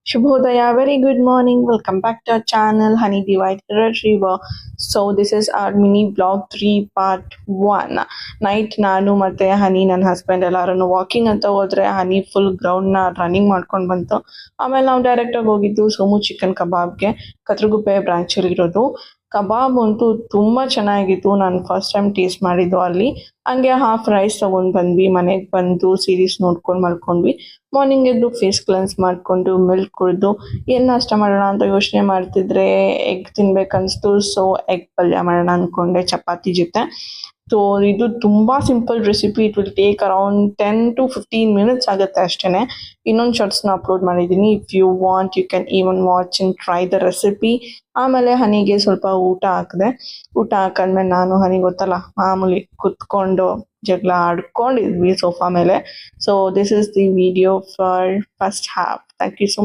Shubhodaya, very good morning. Welcome back to our channel Honey Divide Retriever. So this is our mini blog 3 part 1. Night ನಾನು ಮತ್ತೆ ಹನಿ ನನ್ನ husband ಎಲ್ಲಾರನ್ನು walking ಅಂತ ಹೋದ್ರೆ ಹನಿ full ಗ್ರೌಂಡ್ನ running ಮಾಡ್ಕೊಂಡು ಬಂತು. ಆಮೇಲೆ ನಾವು ಡೈರೆಕ್ಟಾಗಿ ಹೋಗಿದ್ದು ಸೋಮು ಚಿಕನ್ ಕಬಾಬ್ಗೆ, ಕತ್ರಗುಪ್ಪೆ ಬ್ರಾಂಚಲ್ಲಿ ಇರೋದು. ಕಬಾಬ್ ಅಂತೂ ತುಂಬ ಚೆನ್ನಾಗಿತ್ತು. ನಾನು ಫಸ್ಟ್ ಟೈಮ್ ಟೇಸ್ಟ್ ಮಾಡಿದ್ದು ಅಲ್ಲಿ. ಹಂಗೆ ಹಾಫ್ ರೈಸ್ ತೊಗೊಂಡು ಬಂದ್ವಿ. ಮನೆಗೆ ಬಂದು ಸೀರೀಸ್ ನೋಡ್ಕೊಂಡು ಮಲ್ಕೊಂಡ್ವಿ. ಮಾರ್ನಿಂಗ್ ಎದ್ದು ಫೇಸ್ ಕ್ಲೆನ್ಸ್ ಮಾಡಿಕೊಂಡು ಮಿಲ್ಕ್ ಕುಡಿದು ಏನು ನಾಷ್ಟ ಮಾಡೋಣ ಅಂತ ಯೋಚನೆ ಮಾಡ್ತಿದ್ರೆ ಎಗ್ ತಿನ್ಬೇಕನ್ನಿಸ್ತು. ಸೊ ಎಗ್ ಪಲ್ಯ ಮಾಡೋಣ ಅಂದ್ಕೊಂಡೆ ಚಪಾತಿ ಜೊತೆ. ಸೊ ಇದು ತುಂಬ simple recipe. It will take around 10 to 15 minutes ಆಗುತ್ತೆ ಅಷ್ಟೇ. ಇನ್ನೊಂದು ಶಾರ್ಟ್ಸ್ನ ಅಪ್ಲೋಡ್ ಮಾಡಿದ್ದೀನಿ. If you want you can even watch and try the recipe. ಆಮೇಲೆ ಹನಿಗೆ ಸ್ವಲ್ಪ ಊಟ ಹಾಕಿದೆ. ಊಟ ಹಾಕಾದ್ಮೇಲೆ ನಾನು ಹನಿ ಗೊತ್ತಲ್ಲ ಮಾಮೂಲಿ ಕುತ್ಕೊಂಡು ಜಗಳ ಆಡ್ಕೊಂಡಿದ್ವಿ ಸೋಫಾ ಮೇಲೆ. So this is the video for first half. Thank you so